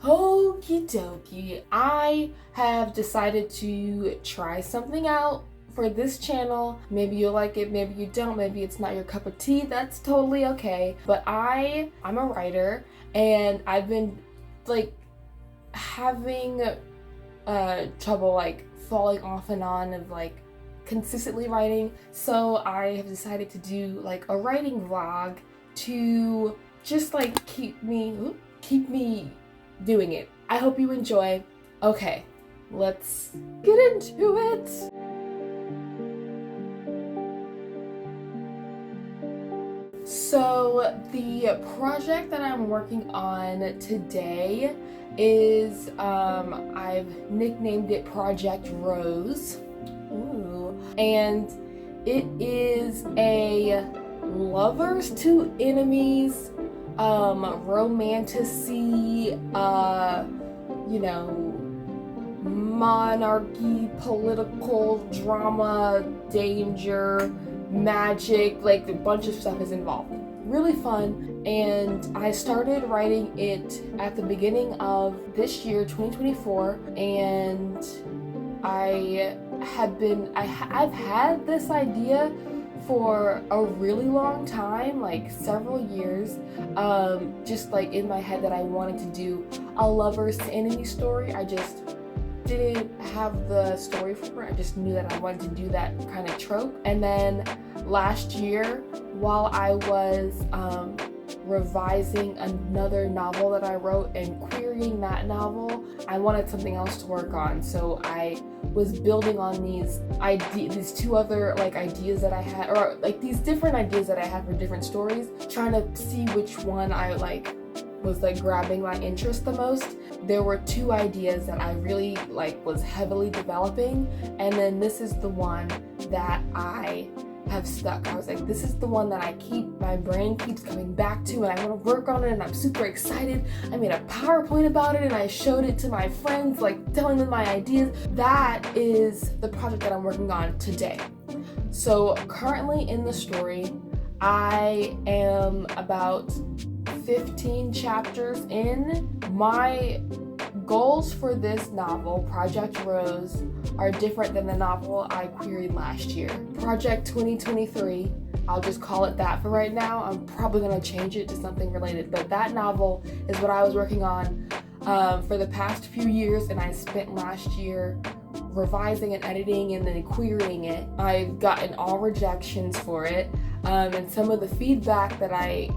Okie dokie, I have decided to try something out for this channel. Maybe you'll like it, maybe you don't, maybe it's not your cup of tea, that's totally okay. But I'm a writer, and I've been like having trouble like falling off and on of like consistently writing. So I have decided to do like a writing vlog to just like keep me doing it. I hope you enjoy. Okay, let's get into it. So the project that I'm working on today is I've nicknamed it Project Rose. Ooh. And it is a lovers to enemies romantasy, you know, monarchy, political drama, danger, magic, like a bunch of stuff is involved. Really fun, and I started writing it at the beginning of this year, 2024, and I've had this idea for a really long time, like several years, just like in my head that I wanted to do a lovers to enemy story. I just didn't have the story for it. I just knew that I wanted to do that kind of trope. And then last year, while I was revising another novel that I wrote and querying that novel, I wanted something else to work on. So I was building on these two other like ideas that I had, or like these different ideas that I had for different stories, trying to see which one I like was like grabbing my interest the most. There were two ideas that I really like was heavily developing, and then this is the one that I have stuck. I was like, this is the one that my brain keeps coming back to, and I want to work on it, and I'm super excited. I made a PowerPoint about it, and I showed it to my friends, like telling them my ideas. That is the project that I'm working on today. So currently in the story, I am about 15 chapters in. My goals for this novel, Project Rose, are different than the novel I queried last year. Project 2023, I'll just call it that for right now. I'm probably gonna change it to something related, but that novel is what I was working on for the past few years, and I spent last year revising and editing and then querying it. I've gotten all rejections for it, and some of the feedback that I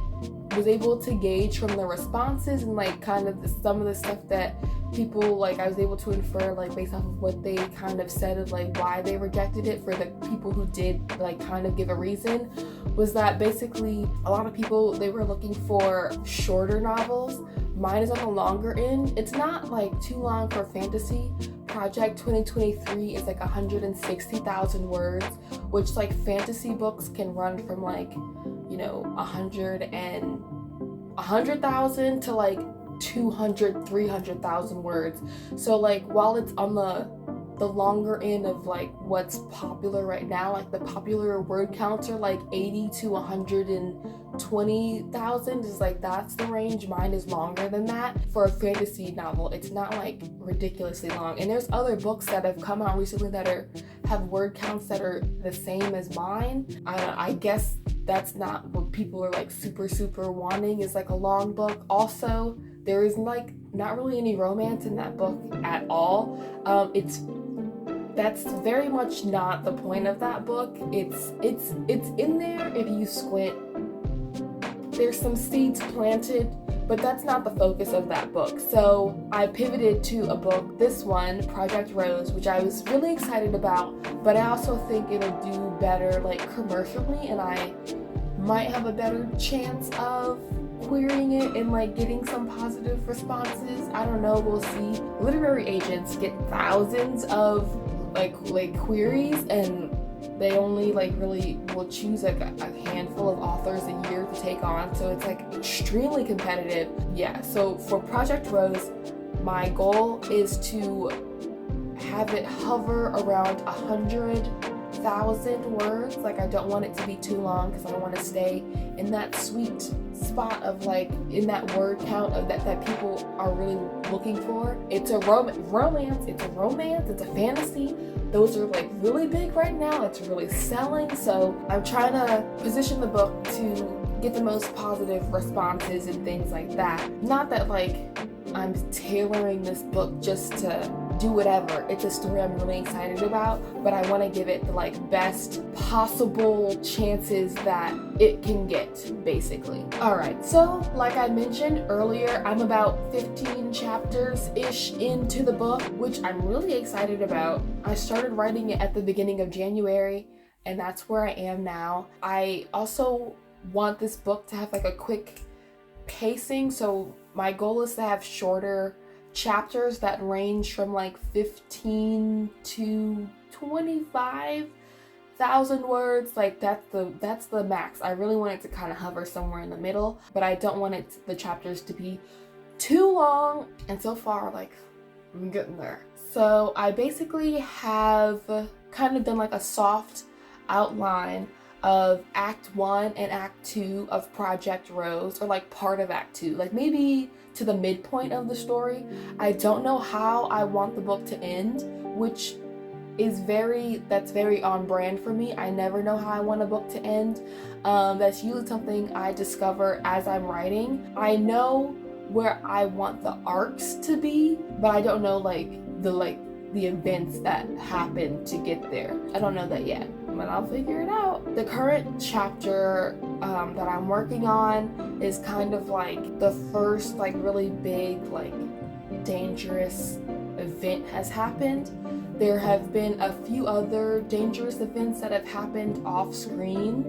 was able to gauge from the responses and like kind of some of the stuff that people like, I was able to infer like based off of what they kind of said of like why they rejected it. For the people who did like kind of give a reason, was that basically a lot of people, they were looking for shorter novels. Mine is on the longer end. It's not like too long for fantasy. Project 2023 is like 160,000 words, which like fantasy books can run from like, you know, 100,000 to like 200,000-300,000 words. So like while it's on the longer end of like what's popular right now, like the popular word counts are like 80 to 120,000 is like, that's the range. Mine is longer than that. For a fantasy novel, it's not like ridiculously long. And there's other books that have come out recently that have word counts that are the same as mine. I guess that's not what people are like super wanting, is like a long book. Also, there is like not really any romance in that book at all. That's very much not the point of that book. It's in there if you squint. There's some seeds planted, but that's not the focus of that book. So I pivoted to a book, this one, Project Rose, which I was really excited about, but I also think it'll do better like commercially, and I might have a better chance of querying it and like getting some positive responses. I don't know, we'll see. Literary agents get thousands of like queries, and they only like really will choose like a handful of authors a year to take on, so it's like extremely competitive. Yeah, so for Project Rose, my goal is to have it hover around 100 1,000 words. Like, I don't want it to be too long because I want to stay in that sweet spot of like in that word count of that people are really looking for. It's a romance, it's a fantasy. Those are like really big right now. It's really selling. So I'm trying to position the book to get the most positive responses and things like that. Not that like I'm tailoring this book just to do whatever. It's a story I'm really excited about, but I want to give it the like best possible chances that it can get, basically. Alright, so like I mentioned earlier, I'm about 15 chapters-ish into the book, which I'm really excited about. I started writing it at the beginning of January, and that's where I am now. I also want this book to have like a quick pacing, so my goal is to have shorter chapters that range from like 15 to 25,000 words. Like that's the max. I really want it to kind of hover somewhere in the middle, but I don't want the chapters to be too long. And so far, like, I'm getting there. So I basically have kind of done like a soft outline of Act 1 and Act 2 of Project Rose, or like part of Act 2, like maybe to the midpoint of the story. I don't know how I want the book to end, which is that's very on brand for me. I never know how I want a book to end. That's usually something I discover as I'm writing. I know where I want the arcs to be, but I don't know the events that happen to get there. I don't know that yet, but I'll figure it out. The current chapter that I'm working on is kind of like the first like really big like dangerous event has happened. There have been a few other dangerous events that have happened off screen,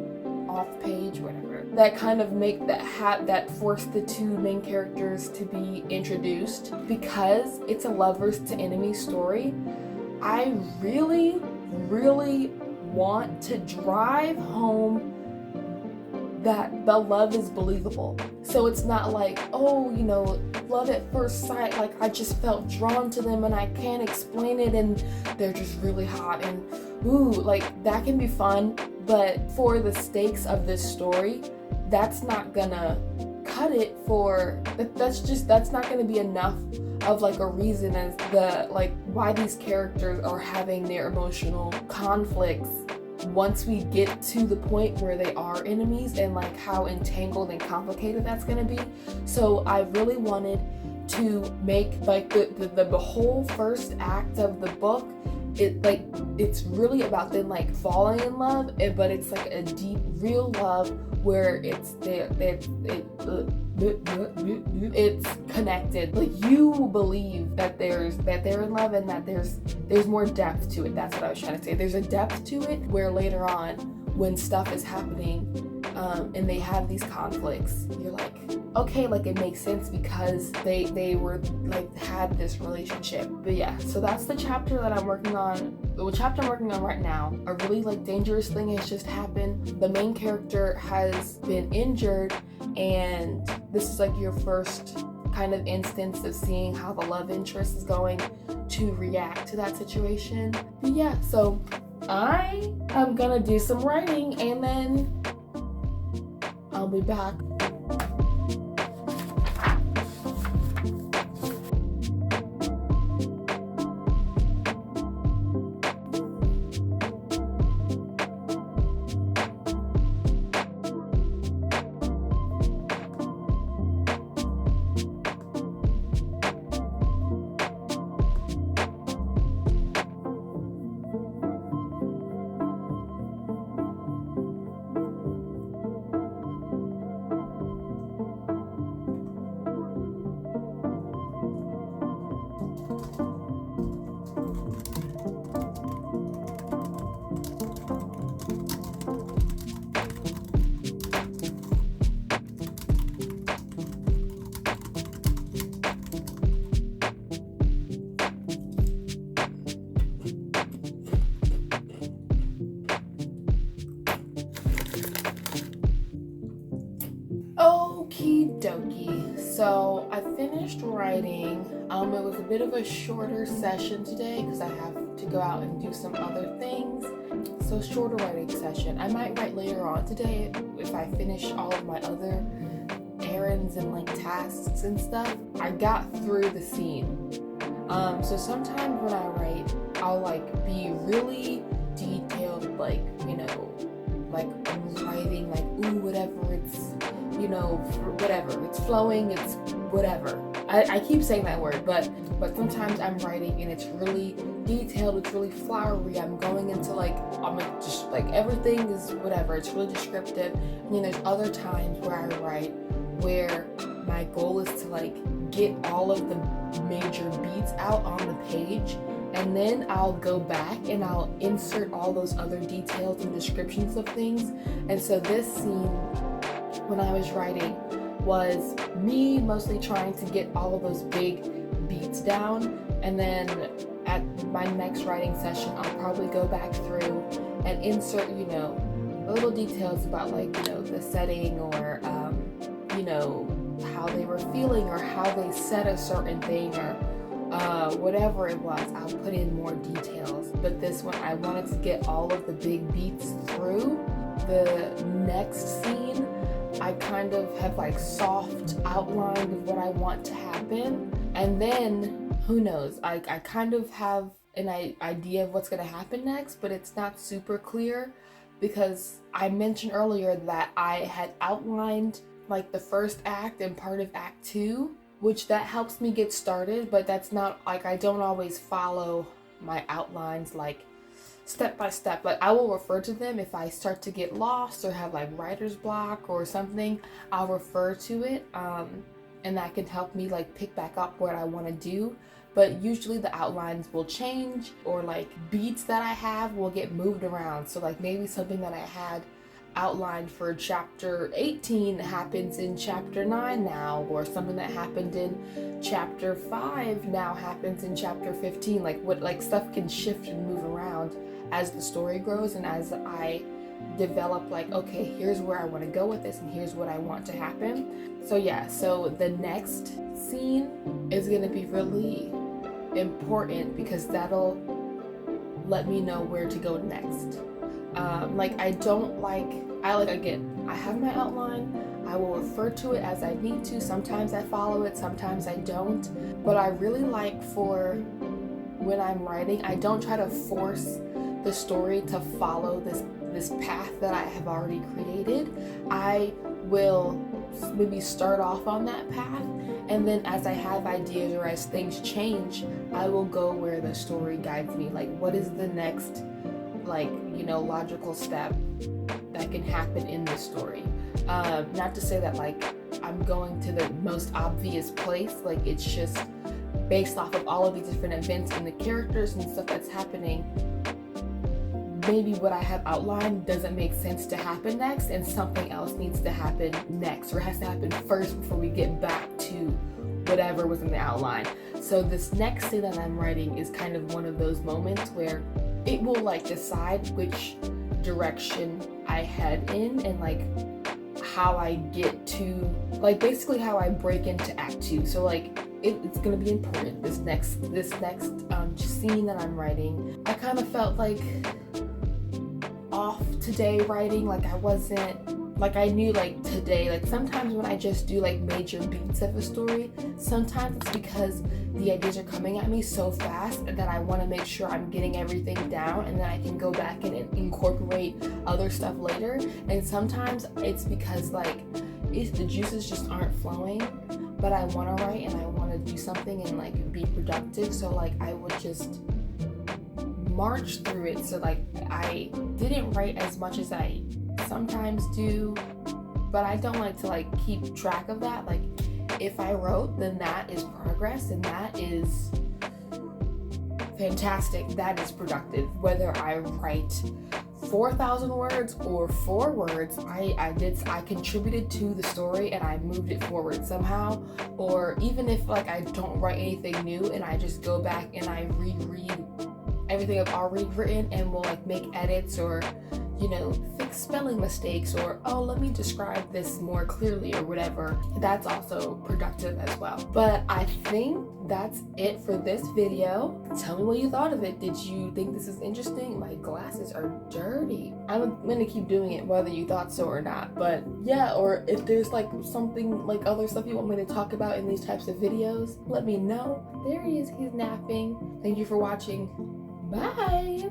off page, whatever, that kind of make that force the two main characters to be introduced. Because it's a lovers to enemies story, I really want to drive home that the love is believable. So it's not like, oh, you know, love at first sight, like I just felt drawn to them and I can't explain it and they're just really hot and ooh, like that can be fun, but for the stakes of this story, that's not gonna cut it for, that's not gonna be enough of like a reason as the like why these characters are having their emotional conflicts once we get to the point where they are enemies, and like how entangled and complicated that's gonna be. So I really wanted to make like the whole first act of the book, it's really about them like falling in love, but it's like a deep real love where it's connected. Like you believe that they're in love and that there's more depth to it. That's what I was trying to say. There's a depth to it where later on when stuff is happening and they have these conflicts, you're like, okay, like it makes sense because they were like had this relationship. But yeah, so that's the chapter that I'm working on. The chapter I'm working on right now. A really like dangerous thing has just happened. The main character has been injured, and this is like your first kind of instance of seeing how the love interest is going to react to that situation. But yeah, so I am gonna do some writing and then I'll be back. Okie dokie. So I finished writing. It was a bit of a shorter session today because I have to go out and do some other things. So shorter writing session. I might write later on today if I finish all of my other errands and like tasks and stuff. I got through the scene. So sometimes when I write, I'll like be really detailed, like, you know, like I'm writing like, ooh, whatever, it's, you know, whatever, it's flowing, it's whatever. I keep saying that word, but sometimes I'm writing and it's really detailed, it's really flowery. I'm going into like, I'm like, just like everything is whatever, it's really descriptive. And then there's other times where I write where my goal is to like get all of the major beats out on the page, and then I'll go back and I'll insert all those other details and descriptions of things. And so this scene, when I was writing, was me mostly trying to get all of those big beats down, and then at my next writing session I'll probably go back through and insert, you know, little details about like, you know, the setting or you know, how they were feeling or how they said a certain thing or whatever it was. I'll put in more details. But this one, I wanted to get all of the big beats through. The next scene, I kind of have like soft outlined of what I want to happen, and then who knows, I kind of have an idea of what's going to happen next, but it's not super clear because I mentioned earlier that I had outlined like the first act and part of act 2, which that helps me get started, but that's not like, I don't always follow my outlines like step by step. Like I will refer to them if I start to get lost or have like writer's block or something. I'll refer to it, and that can help me like pick back up what I want to do. But usually the outlines will change, or like beats that I have will get moved around. So like maybe something that I had outlined for chapter 18 happens in chapter 9 now, or something that happened in chapter 5 now happens in chapter 15. Like what, like stuff can shift and move around as the story grows and as I develop, like, okay, here's where I want to go with this and here's what I want to happen. So yeah, so the next scene is going to be really important because that'll let me know where to go next. Again, I have my outline, I will refer to it as I need to. Sometimes I follow it, sometimes I don't. But I really like, for when I'm writing, I don't try to force the story to follow this path that I have already created. I will maybe start off on that path, and then as I have ideas or as things change, I will go where the story guides me. Like, what is the next, like, you know, logical step that can happen in the story. Not to say that like I'm going to the most obvious place, like it's just based off of all of these different events and the characters and stuff that's happening. Maybe what I have outlined doesn't make sense to happen next, and something else needs to happen next, or has to happen first before we get back to whatever was in the outline. So this next thing that I'm writing is kind of one of those moments where it will like decide which direction I head in, and like how I get to, like, basically how I break into act 2. So like it's gonna be important, this next scene that I'm writing. I kind of felt like off today writing, like I wasn't, like I knew like today, like sometimes when I just do like major beats of a story, sometimes it's because the ideas are coming at me so fast that I want to make sure I'm getting everything down, and then I can go back and incorporate other stuff later. And sometimes it's because like the juices just aren't flowing, but I want to write and I want to do something and like be productive. So like I would just march through it. So like I didn't write as much as I sometimes do, but I don't like to like keep track of that. Like if I wrote, then that is progress, and that is fantastic, that is productive. Whether I write 4,000 words or 4 words, I contributed to the story and I moved it forward somehow. Or even if like I don't write anything new and I just go back and I reread everything I've already written and will like make edits or you know, fix spelling mistakes, or oh, let me describe this more clearly or whatever. That's also productive as well. But I think that's it for this video. Tell me what you thought of it. Did you think this is interesting? My glasses are dirty. I'm gonna keep doing it whether you thought so or not. But yeah, or if there's like something like other stuff you want me to talk about in these types of videos, let me know. There he is, he's napping. Thank you for watching. Bye.